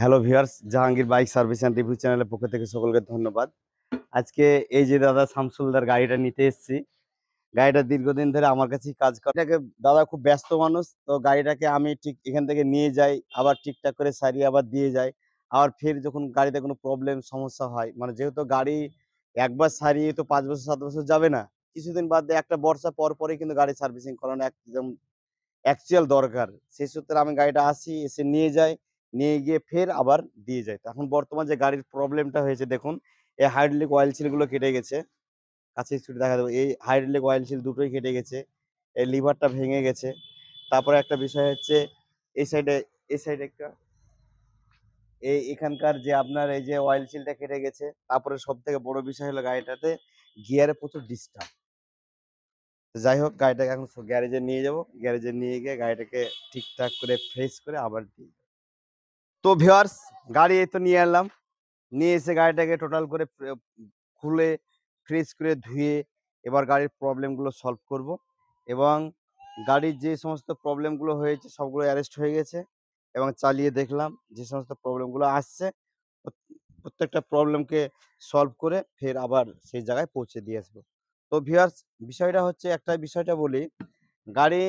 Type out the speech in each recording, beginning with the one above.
Hello viewers, Jahangir bike service and review চ্যানেলের পক্ষ থেকে সকলকে ধন্যবাদ। আজকে এই যে দাদা শামসুলদার গাড়িটা নিতে এসেছি। গাড়িটা দীর্ঘদিন ধরে আমার কাছেই কাজ করে। এটাকে দাদা খুব ব্যস্ত মানুষ। তো গাড়িটাকে আমি ঠিক এখান থেকে নিয়ে যাই, আবার ঠিকঠাক করে সারিয়ে আবার দিয়ে যাই। আবার ফের যখন গাড়িতে কোনো প্রবলেম সমস্যা হয়, মানে যেহেতু গাড়ি একবার সারিয়ে তো ৫ বছর ৭ বছর যাবে না। কিছুদিন বাদ দিয়ে একটা বর্ষা পর পরই কিন্তু গাড়ি সার্ভিসিং করানো একদম অ্যাকচুয়াল দরকার। সেই সূত্রে আমি গাড়িটা আসি, এসে নিয়ে যাই। নিয়ে গিয়ে ফের আবার দিয়ে যাই। তো এখন বর্তমান যে গাড়ির প্রবলেমটা হয়েছে দেখুন, এই হাইড্রোলিক অয়েল সিলগুলো কেটে গেছে। কাছে একটু দেখা দেবো। এই হাইড্রোলিক অয়েল সিল দুটোই কেটে গেছে। এই লিভারটা ভেঙে গেছে। তারপরে একটা বিষয় হচ্ছে এই সাইডে এই সাইডে একটা এখানকার যে আপনার এই যে অয়েল সিলটা কেটে গেছে। তারপরে সবথেকে বড় বিষয় হলো গাড়িটাতে গিয়ারে প্রচুর ডিস্টার্ব। তো যাই হোক গাড়িটাকে এখন গ্যারেজে নিয়ে যাবো। গ্যারেজে নিয়ে গিয়ে গাড়িটাকে ঠিকঠাক করে ফ্রেশ করে আবার দিই। তো ভিউয়ার্স, গাড়ি এই তো নিয়ে এলাম। নিয়ে এসে গাড়িটাকে টোটাল করে খুলে ফ্রেশ করে ধুয়ে এবার গাড়ির প্রবলেমগুলো সলভ করব এবং গাড়ির যে সমস্ত প্রবলেমগুলো হয়েছে সবগুলো অ্যারেস্ট হয়ে গেছে এবং চালিয়ে দেখলাম যে সমস্ত প্রবলেমগুলো আসছে প্রত্যেকটা প্রবলেমকে সলভ করে ফের আবার সেই জায়গায় পৌঁছে দিয়ে আসবো। তো ভিউয়ার্স, বিষয়টা হচ্ছে একটা বিষয়টা বলি, গাড়ি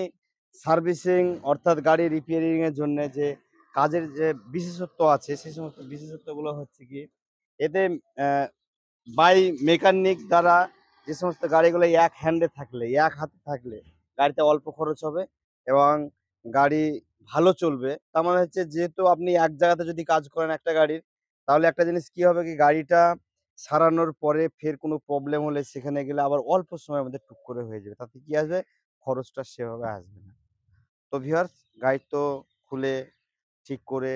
সার্ভিসিং অর্থাৎ গাড়ি রিপেয়ারিং এর জন্যে যে কাজের যে বিশেষত্ব আছে সেই সমস্ত বিশেষত্বগুলো হচ্ছে কি এতে অ্যা বাই মেকানিক দ্বারা যে সমস্ত গাড়িগুলো এক হ্যান্ডে থাকলে, এক হাতে থাকলে গাড়িতে অল্প খরচ হবে এবং গাড়ি ভালো চলবে। তার মানে হচ্ছে যেহেতু আপনি এক জায়গাতে যদি কাজ করেন একটা গাড়ির, তাহলে একটা জিনিস কি হবে কি গাড়িটা সারানোর পরে ফের কোনো প্রবলেম হলে সেখানে গেলে আবার অল্প সময়ের মধ্যে টুক করে হয়ে যাবে। তাতে কি আসবে? খরচটা সেভাবে আসবে না। তো ভিউয়ার্স, গাড়ি তো খুলে ঠিক করে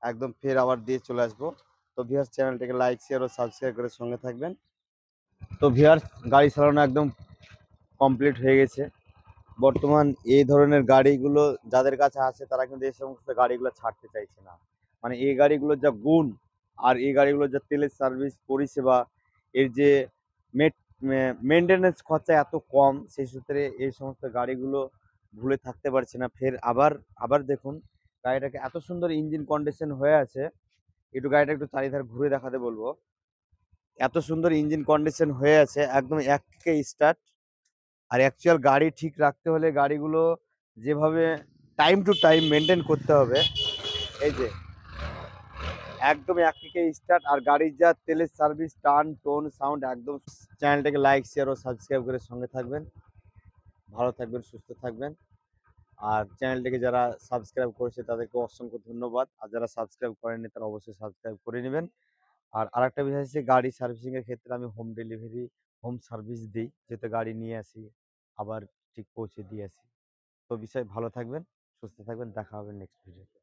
একদম ফের আবার দিয়ে চলে আসবো। তো ভিউয়ার্স, চ্যানেলটাকে লাইক, শেয়ার ও সাবস্ক্রাইব করে সঙ্গে থাকবেন। তো ভিউয়ার্স, গাড়ি চালানো একদম কমপ্লিট হয়ে গেছে। বর্তমান এই ধরনের গাড়িগুলো যাদের কাছে আছে তারা কিন্তু এই সমস্ত গাড়িগুলো ছাড়তে চাইছে না। মানে এই গাড়িগুলোর যা গুণ আর এই গাড়িগুলোর যা তেলের সার্ভিস পরিষেবা, এর যে মেট মেইনটেন্যান্স খরচা এত কম, সেই সূত্রে এই সমস্ত গাড়িগুলো ভুলে থাকতে পারছে না। ফের আবার দেখুন গাড়িটাকে এত সুন্দর ইঞ্জিন কন্ডিশন হয়ে আছে। একটু গাড়িটা একটু চারিধার ঘুরে দেখাতে বলবো। এত সুন্দর ইঞ্জিন কন্ডিশন হয়ে আছে একদম এক থেকে স্টার্ট। আর অ্যাকচুয়াল গাড়ি ঠিক রাখতে হলে গাড়িগুলো যেভাবে টাইম টু টাইম মেনটেন করতে হবে, এই যে একদম এক থেকে স্টার্ট আর গাড়ির যা তেলের সার্ভিস টার্ন টোন সাউন্ড একদম। চ্যানেলটাকে লাইক শেয়ার ও সাবস্ক্রাইব করে সঙ্গে থাকবেন। ভালো থাকবেন, সুস্থ থাকবেন। আর চ্যানেলটাকে যারা সাবস্ক্রাইব করেছে তাদেরকে অসংখ্য ধন্যবাদ। আর যারা সাবস্ক্রাইব করেননি তারা অবশ্যই সাবস্ক্রাইব করে নেবেন। আর আরেকটা বিষয় হচ্ছে গাড়ি সার্ভিসিং এর ক্ষেত্রে আমি হোম ডেলিভারি, হোম সার্ভিস দেই। যেহেতু গাড়ি নিয়ে আসি, আবার ঠিক পৌঁছে দিয়ে আসি। তো বিষয় ভালো থাকবেন, সুস্থ থাকবেন। দেখা হবে নেক্সট ভিডিওতে।